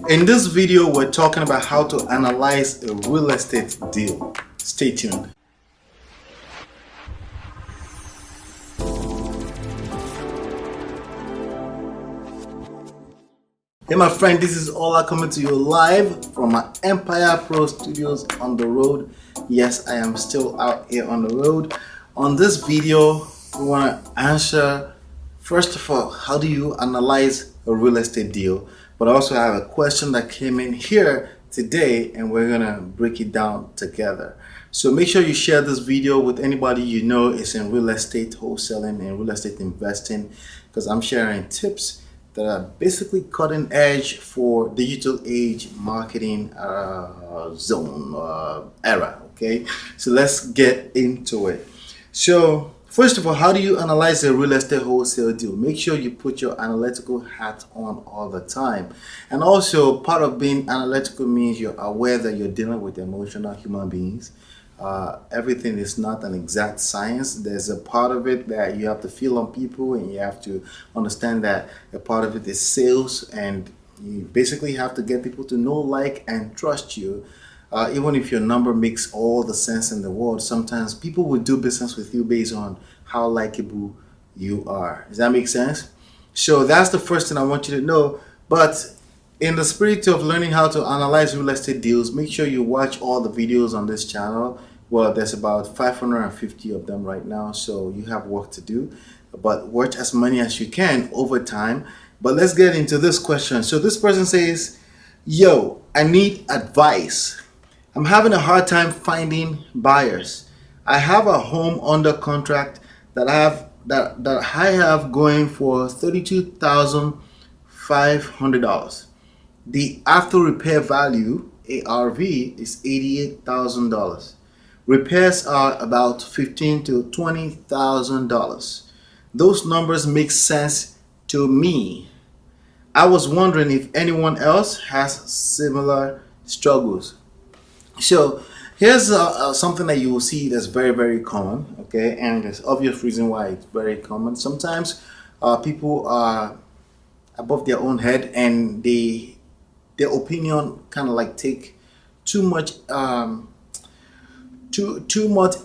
In this video, we're talking about how to analyze a real estate deal. Stay tuned. Hey my friend, this is Ola coming to you live from my myEmpirePRO studios on the road. Yes, I am still out here on the road. On this video, we want to answer, first of all, how do you analyze a real estate deal? But I also have a question that came in here today and we're going to break it down together. So make sure you share this video with anybody you know is in real estate wholesaling and real estate investing, because I'm sharing tips that are basically cutting edge for digital age marketing era. Okay, so let's get into it. So first of all, how do you analyze a real estate wholesale deal? Make sure you put your analytical hat on all the time. And also, part of being analytical means you're aware that you're dealing with emotional human beings. Everything is not an exact science. There's a part of it that you have to feel on people, and you have to understand that a part of it is sales, and you basically have to get people to know, like, and trust you. Even if your number makes all the sense in the world, sometimes people will do business with you based on how likable you are. Does that make sense? So that's the first thing I want you to know. But in the spirit of learning how to analyze real estate deals, make sure you watch all the videos on this channel. Well, there's about 550 of them right now, so you have work to do. But watch as many as you can over time. But let's get into this question. So this person says, yo, I need advice. I'm having a hard time finding buyers. I have a home under contract that I have going for $32,500. The after repair value, ARV, is $88,000. Repairs are about $15,000 to $20,000. Those numbers make sense to me. I was wondering if anyone else has similar struggles. So here's something that you will see that's very, very common, okay? And there's obvious reason why it's very common. Sometimes people are above their own head, and their opinion kind of like take too much too much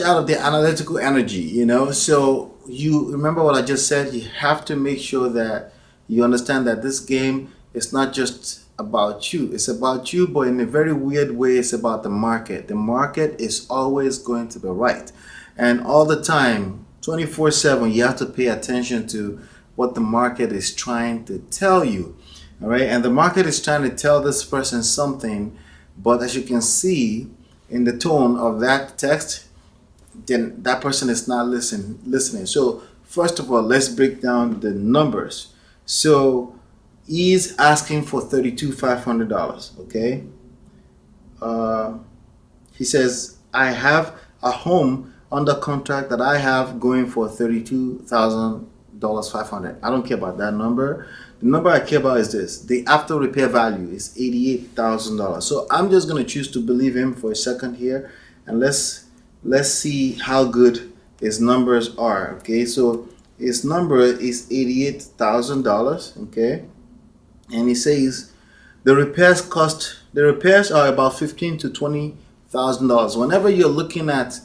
out of their analytical energy, you know. So you remember what I just said. You have to make sure that you understand that this game is not just about you. It's about you, but in a very weird way, it's about the market. The market is always going to be right, and all the time, 24/7, you have to pay attention to what the market is trying to tell you. All right, and the market is trying to tell this person something, but as you can see in the tone of that text, then that person is not listening. So first of all, let's break down the numbers. So he's asking for $32,500. Okay. He says, I have a home under contract that I have going for $32,500. I don't care about that number. The number I care about is this. The after repair value is $88,000. So I'm just going to choose to believe him for a second here, and let's see how good his numbers are. Okay, so his number is $88,000. Okay. And he says the repairs are about $15,000 to $20,000. Whenever you're looking at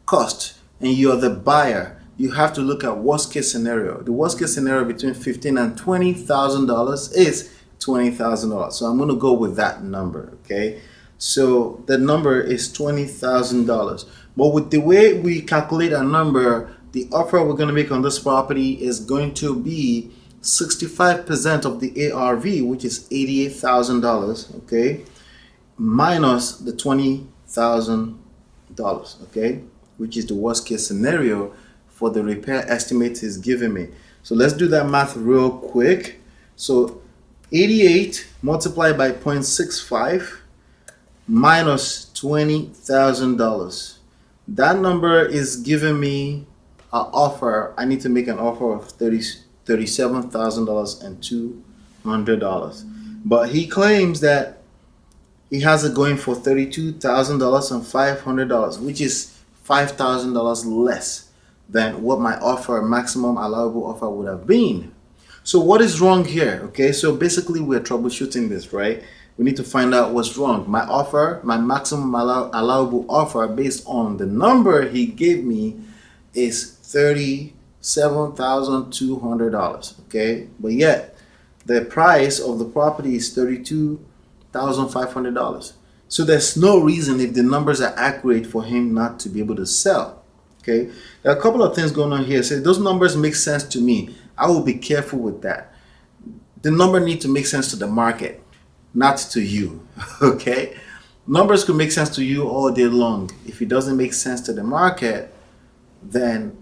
cost and you're the buyer, you have to look at worst case scenario. The worst case scenario between $15,000 and $20,000 is $20,000. So I'm going to go with that number. Okay, so the number is $20,000. But with the way we calculate a number, the offer we're going to make on this property is going to be 65% of the ARV, which is $88,000, okay, minus the $20,000, okay, which is the worst case scenario for the repair estimate he's giving me. So let's do that math real quick. So 88 multiplied by 0.65 minus $20,000. That number is giving me an offer. I need to make an offer of $37,200. But he claims that he has it going for $32,500, which is $5,000 less than what my offer, maximum allowable offer, would have been. So what is wrong here? Okay, so basically we're troubleshooting this, right? We need to find out what's wrong. My offer, my maximum allowable offer based on the number he gave me is $37,200. Okay, but yet the price of the property is $32,500. So there's no reason, if the numbers are accurate, for him not to be able to sell. Okay, there are a couple of things going on here. So those numbers make sense to me. I will be careful with that. The number needs to make sense to the market, not to you. Okay, numbers could make sense to you all day long. If it doesn't make sense to the market, then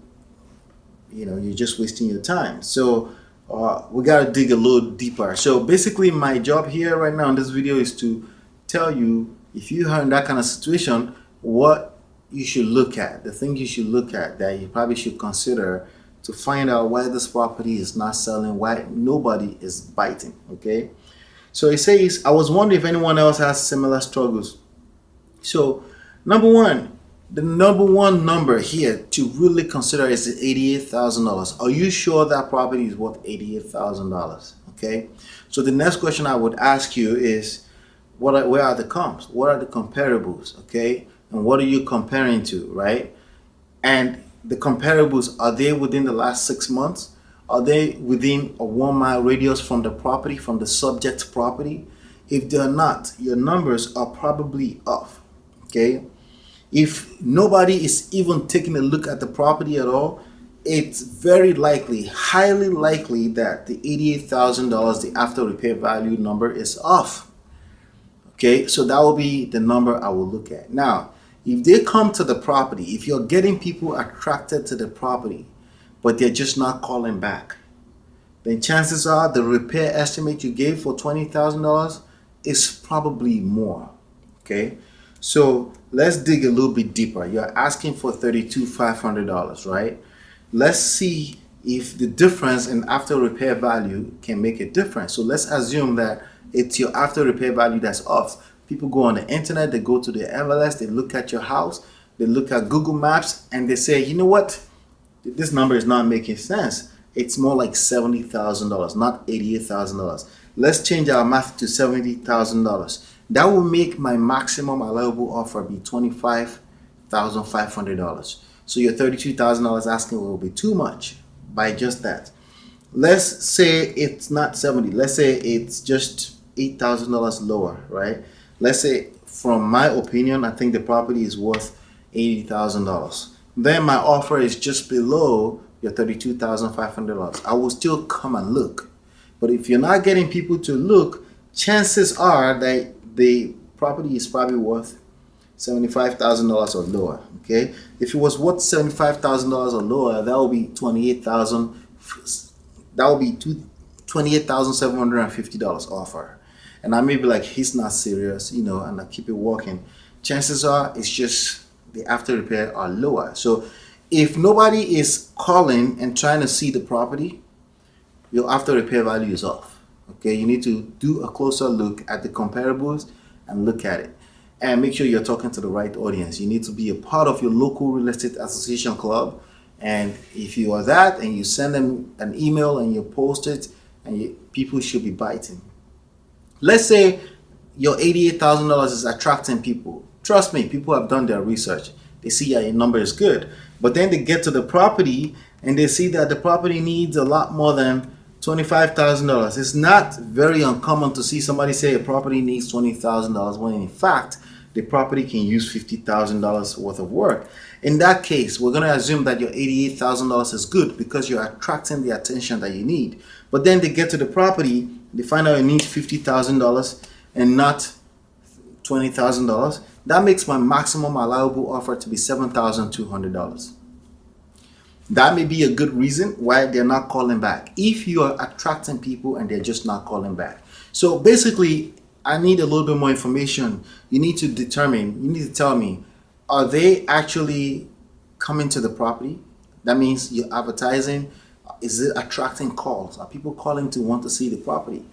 you're just wasting your time. So we got to dig a little deeper. So basically my job here right now in this video is to tell you, if you are in that kind of situation, what you should look at, the thing you should look at that you probably should consider to find out why this property is not selling, why nobody is biting. Okay, so it says, I was wondering if anyone else has similar struggles. So number one, the number one number here to really consider is the $88,000. Are you sure that property is worth $88,000? Okay, so the next question I would ask you is, where are the comps? What are the comparables? Okay, and what are you comparing to, right? And the comparables, are they within the last 6 months? Are they within a 1 mile radius from the property, from the subject property? If they're not, your numbers are probably off. Okay, if nobody is even taking a look at the property at all, it's very likely, highly likely, that the $88,000, the after repair value number, is off. Okay, so that will be the number I will look at. Now, if they come to the property, if you're getting people attracted to the property, but they're just not calling back, then chances are the repair estimate you gave for $20,000 is probably more. Okay, so let's dig a little bit deeper. You're asking for $32,500, right? Let's see if the difference in after repair value can make a difference. So let's assume that it's your after repair value that's off. People go on the internet, they go to the MLS, they look at your house, they look at Google Maps, and they say, you know what? This number is not making sense. It's more like $70,000, not $88,000. Let's change our math to $70,000. That will make my maximum allowable offer be $25,500. So your $32,000 asking will be too much by just that. Let's say it's not 70. Let's say it's just $8,000 lower, right? Let's say, from my opinion, I think the property is worth $80,000. Then my offer is just below your $32,500. I will still come and look. But if you're not getting people to look, chances are that the property is probably worth $75,000 or lower. Okay, if it was worth $75,000 or lower, that would be $28,000. That would be $28,750 offer. And I may be like, he's not serious, and I keep it walking. Chances are it's just the after repair are lower. So if nobody is calling and trying to see the property, your after repair value is off. Okay, you need to do a closer look at the comparables and look at it. And make sure you're talking to the right audience. You need to be a part of your local real estate association club. And if you are that and you send them an email and you post it, and people should be biting. Let's say your $88,000 is attracting people. Trust me, people have done their research. They see your number is good. But then they get to the property and they see that the property needs a lot more than $25,000. It's not very uncommon to see somebody say a property needs $20,000 when in fact the property can use $50,000 worth of work. In that case, we're going to assume that your $88,000 is good because you're attracting the attention that you need. But then they get to the property, they find out it needs $50,000 and not $20,000. That makes my maximum allowable offer to be $7,200. That may be a good reason why they're not calling back. If you are attracting people and they're just not calling back. So basically, I need a little bit more information. You need to tell me, are they actually coming to the property? That means you're advertising. Is it attracting calls? Are people calling to want to see the property?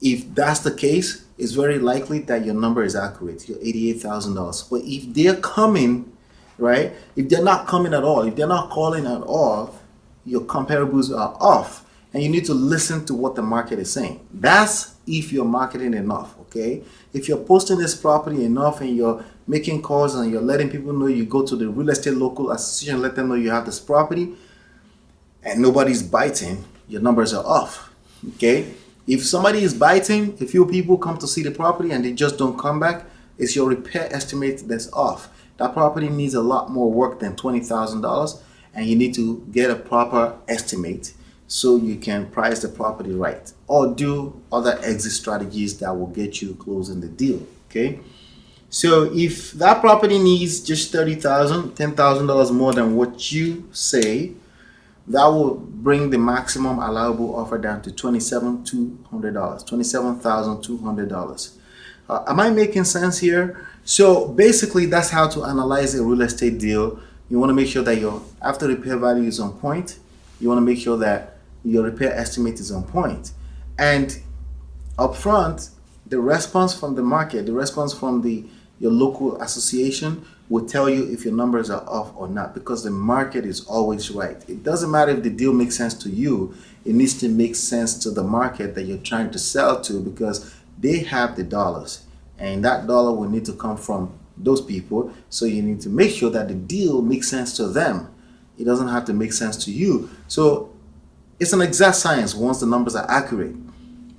If that's the case, it's very likely that your number is accurate, your $88,000. But if they're coming, right? If they're not coming at all, if they're not calling at all, your comparables are off. and you need to listen to what the market is saying. That's if you're marketing enough, okay? If you're posting this property enough and you're making calls and you're letting people know, you go to the real estate local association, let them know you have this property, and nobody's biting, your numbers are off, okay? If somebody is biting, a few people come to see the property and they just don't come back, it's your repair estimate that's off. That property needs a lot more work than $20,000, and you need to get a proper estimate so you can price the property right, or do other exit strategies that will get you closing the deal, okay? So if that property needs just $30,000, $10,000 more than what you say, that will bring the maximum allowable offer down to $27,200. Am I making sense here? So basically, that's how to analyze a real estate deal. You want to make sure that your after repair value is on point. You want to make sure that your repair estimate is on point. And upfront, the response from the market, the response from your local association will tell you if your numbers are off or not, because the market is always right. It doesn't matter if the deal makes sense to you, it needs to make sense to the market that you're trying to sell to, because they have the dollars, and that dollar will need to come from those people. So you need to make sure that the deal makes sense to them. It doesn't have to make sense to you. So it's an exact science once the numbers are accurate,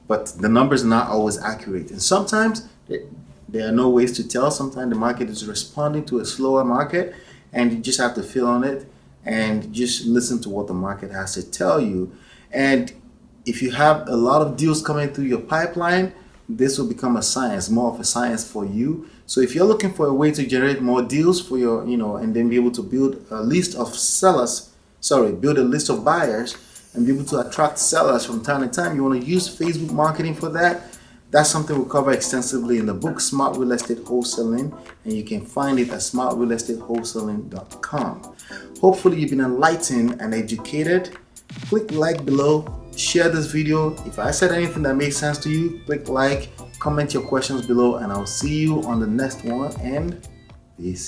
but the numbers are not always accurate, and sometimes there are no ways to tell. Sometimes the market is responding to a slower market, and you just have to feel on it and just listen to what the market has to tell you. And if you have a lot of deals coming through your pipeline, this will become a science, more of a science for you. So if you're looking for a way to generate more deals for your, and then be able to build a list of build a list of buyers and be able to attract sellers from time to time, you want to use Facebook marketing for that. That's something we'll cover extensively in the book, Smart Real Estate Wholesaling, and you can find it at smartrealestateWholesaling.com. Hopefully you've been enlightened and educated. Click like below, share this video. If I said anything that makes sense to you, click like, comment your questions below, and I'll see you on the next one, and peace.